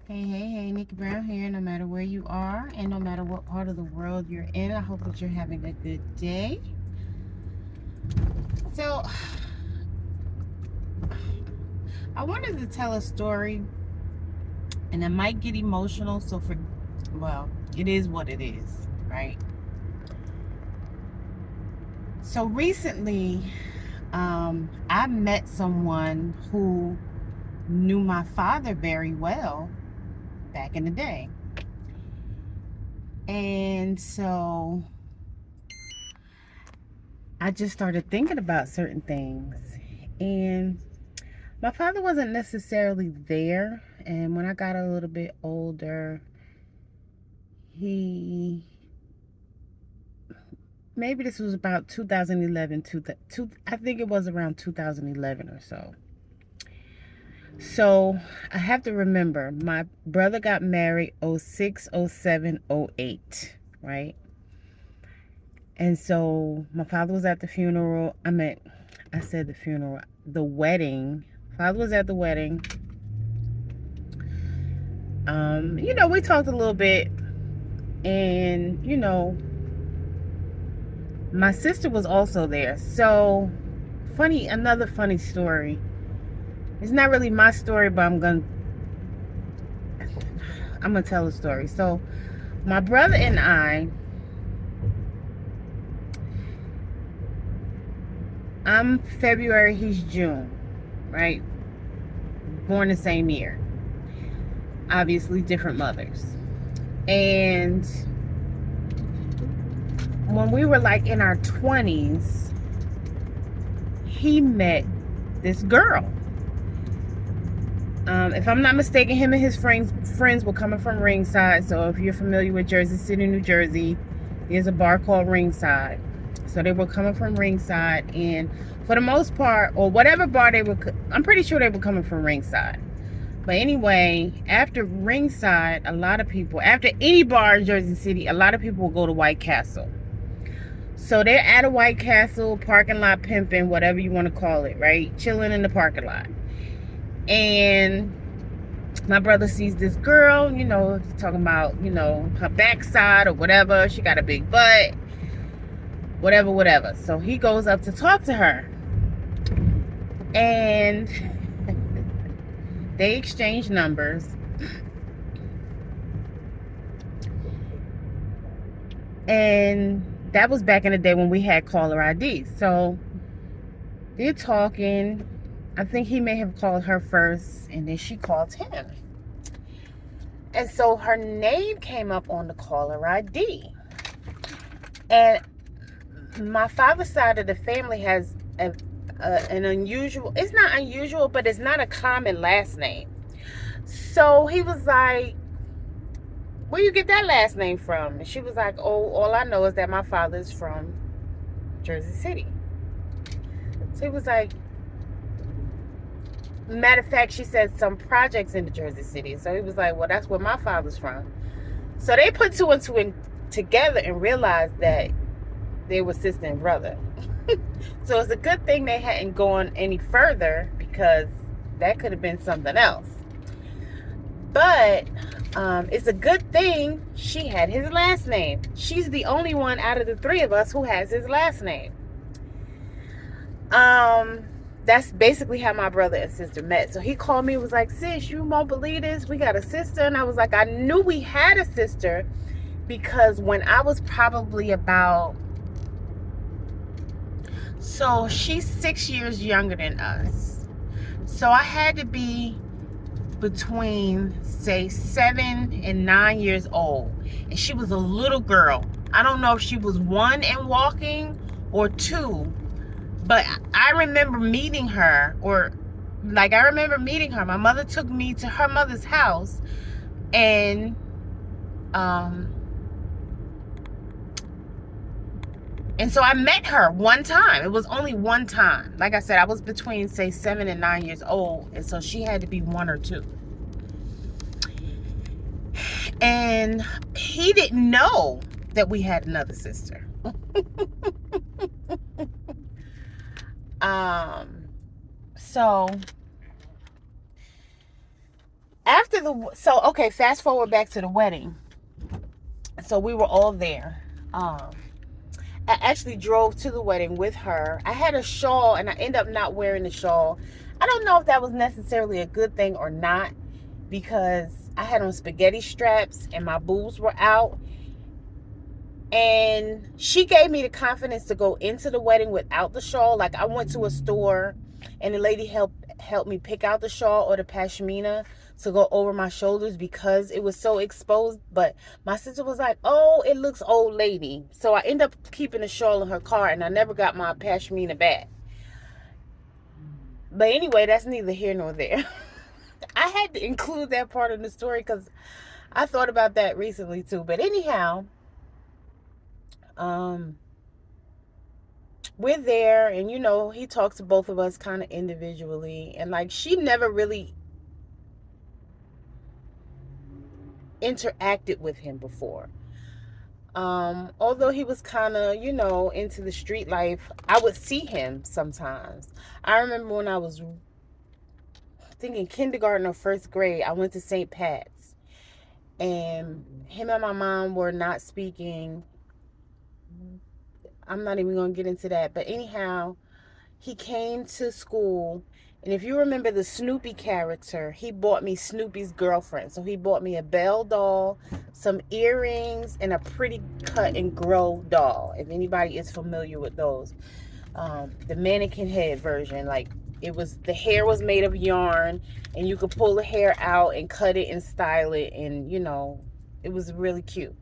Hey, Nickie Brown here. No matter where you are and no matter what part of the world you're in, I hope that you're having a good day. So, I wanted to tell a story, and I might get emotional. Well, it is what it is, right? So, recently, I met someone who knew my father very well back in the day. And so I just started thinking about certain things. And my father wasn't necessarily there. And when I got a little bit older, he maybe this was about 2011, I think it was around 2011 or so. So I have to remember my brother got married 06, 07, 08, right? And so my father was at the funeral. I said the funeral, the wedding. Father was at the wedding. We talked a little bit, and my sister was also there. So, another funny story. It's not really my story, but I'm gonna tell a story. So, my brother and I'm February, he's June, right? Born the same year. Obviously, different mothers. And when we were like in our 20s, he met this girl. If I'm not mistaken, him and his friends were coming from Ringside. So if you're familiar with Jersey City, New Jersey, there's a bar called Ringside. So they were coming from Ringside, and for the most part, or whatever bar I'm pretty sure they were coming from Ringside. But anyway, after Ringside, after any bar in Jersey City, a lot of people will go to White Castle. So they're at a White Castle, parking lot pimping, whatever you want to call it, right? Chilling in the parking lot. And my brother sees this girl, talking about, her backside or whatever. She got a big butt, whatever. So he goes up to talk to her. And they exchange numbers. And that was back in the day when we had caller ID. So they're talking. I think he may have called her first, and then she called him. And so her name came up on the caller ID. And my father's side of the family has an unusual, it's not unusual, but it's not a common last name. So he was like, where you get that last name from? And she was like, oh, all I know is that my father's from Jersey City. So he was like, matter of fact, she said some projects in the Jersey City. So he was like, well, that's where my father's from. So they put two and two together and realized that they were sister and brother. So it's a good thing they hadn't gone any further, because that could have been something else. But it's a good thing she had his last name. She's the only one out of the three of us who has his last name. That's basically how my brother and sister met. So he called me and was like, sis, you won't believe this, we got a sister. And I was like, I knew we had a sister, because when I was probably so she's 6 years younger than us. So I had to be between, say, 7 and 9 years old. And she was a little girl. I don't know if she was 1 and walking or 2. But I remember meeting her, My mother took me to her mother's house, and so I met her one time. It was only one time. Like I said, I was between, say, 7 and 9 years old, and so she had to be 1 or 2. And he didn't know that we had another sister. So Okay, fast forward back to the wedding. So we were all there. Um, I actually drove to the wedding with her. I had a shawl and I ended up not wearing the shawl. I don't know if that was necessarily a good thing or not because I had on spaghetti straps and my boobs were out. And she gave me the confidence to go into the wedding without the shawl. Like I went to a store and the lady helped me pick out the shawl or the pashmina to go over my shoulders because it was so exposed. But my sister was like, "Oh, it looks old lady." So I ended up keeping the shawl in her car and I never got my pashmina back. But anyway, that's neither here nor there. I had to include that part in the story because I thought about that recently too. But anyhow, um, we're there and he talks to both of us kind of individually, and like she never really interacted with him before. Although he was kind of into the street life, I would see him sometimes. I remember when I was thinking kindergarten or first grade, I went to St. Pat's and him and my mom were not speaking. I'm not even gonna get into that, but anyhow, he came to school, and if you remember the Snoopy character, he bought me Snoopy's girlfriend. So he bought me a Belle doll, some earrings, and a pretty cut and grow doll. If anybody is familiar with those, the mannequin head version, like the hair was made of yarn, and you could pull the hair out and cut it and style it, and it was really cute.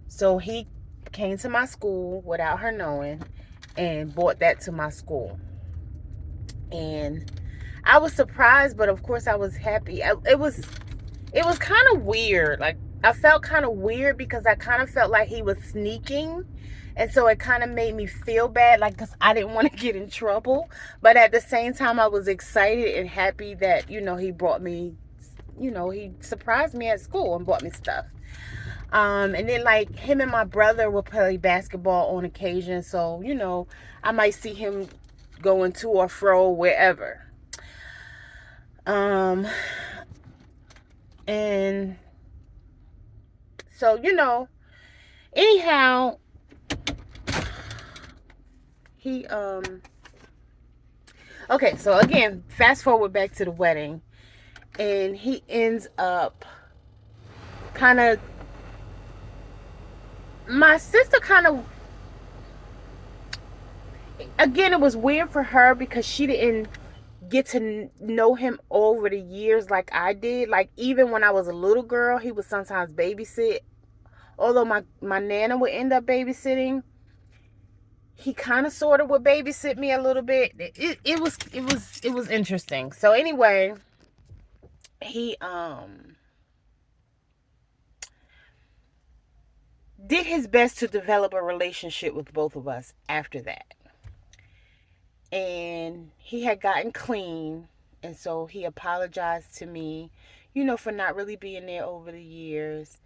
So he came to my school without her knowing and brought that to my school. And I was surprised, but of course I was happy. It was kind of weird. Like I felt kind of weird because I kind of felt like he was sneaking, and so it kind of made me feel bad, like because I didn't want to get in trouble. But at the same time, I was excited and happy that he brought me. He surprised me at school and bought me stuff. And then like him and my brother will play basketball on occasion, so I might see him going to or fro wherever. Um, and so anyhow, he okay, so again, fast forward back to the wedding, and he ends up kind of my sister kind of again, it was weird for her because she didn't get to know him over the years like I did. Like even when I was a little girl, he would sometimes babysit. Although my nana would end up babysitting, he kind of sort of would babysit me a little bit. It was interesting. So anyway, he did his best to develop a relationship with both of us after that. And he had gotten clean, and so he apologized to me, for not really being there over the years.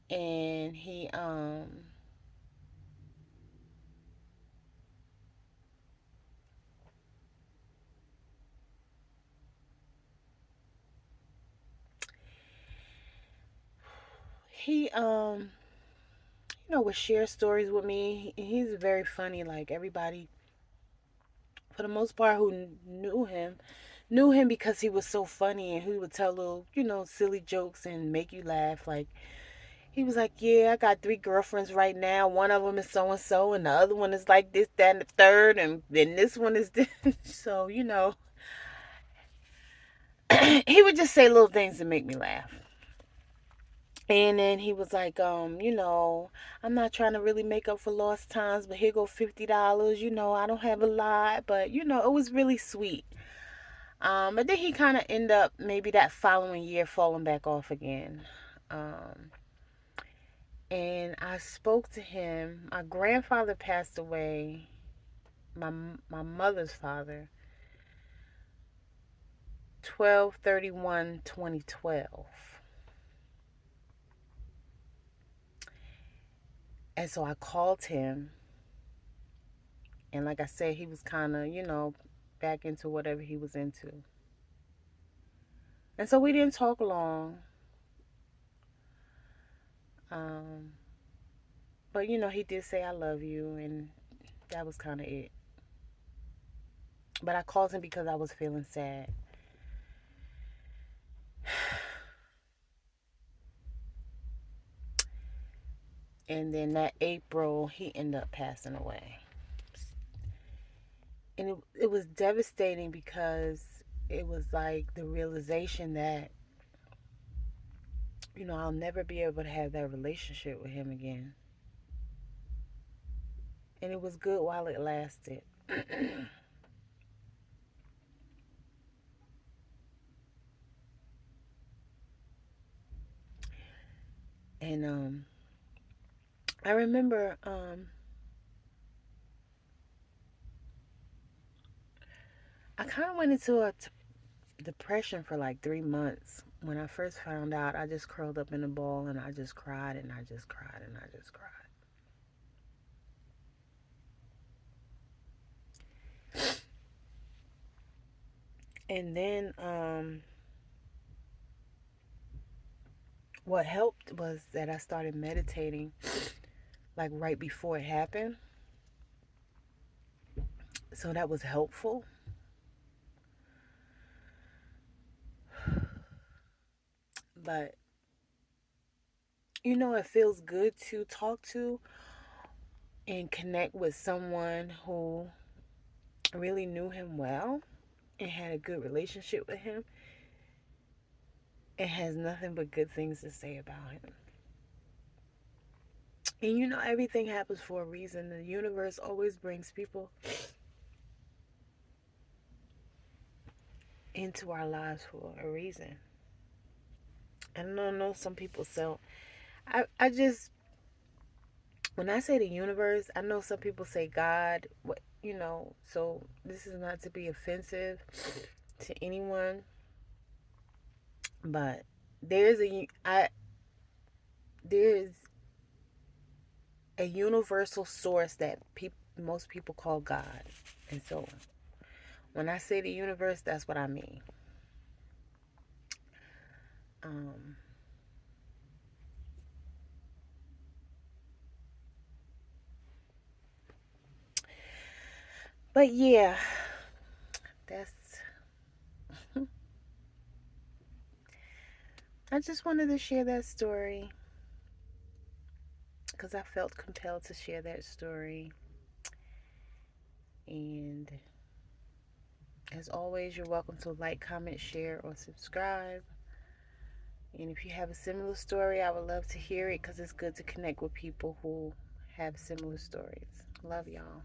And he would share stories with me. He's very funny. Like everybody, for the most part, who knew him because he was so funny, and he would tell little, silly jokes and make you laugh. Like he was like, "Yeah, I got 3 girlfriends right now. One of them is so and so, and the other one is like this, that, and the third, and then this one is this." So he would just say little things to make me laugh. And then he was like, I'm not trying to really make up for lost times, but here go $50. I don't have a lot, but it was really sweet. But then he kind of ended up maybe that following year falling back off again. Um, and I spoke to him. My grandfather passed away. My my mother's father, 12/31/2012. And so I called him, and like I said, he was kind of, back into whatever he was into. And so we didn't talk long. Um, but he did say I love you, and that was kind of it. But I called him because I was feeling sad. And then that April, he ended up passing away. And it was devastating because it was like the realization that, I'll never be able to have that relationship with him again. And it was good while it lasted. And I remember I kind of went into a depression for like 3 months. When I first found out, I just curled up in a ball and I just cried and I just cried and I just cried. And then what helped was that I started meditating like right before it happened. So that was helpful. But it feels good to talk to and connect with someone who really knew him well and had a good relationship with him and has nothing but good things to say about him. And everything happens for a reason. The universe always brings people into our lives for a reason. And I know some people so I just when I say the universe, I know some people say God, so this is not to be offensive to anyone, but there's a universal source that most people call God. And so when I say the universe, that's what I mean. Um, but yeah, that's. I just wanted to share that story because I felt compelled to share that story. And as always, you're welcome to like, comment, share, or subscribe. And if you have a similar story, I would love to hear it because it's good to connect with people who have similar stories. Love y'all.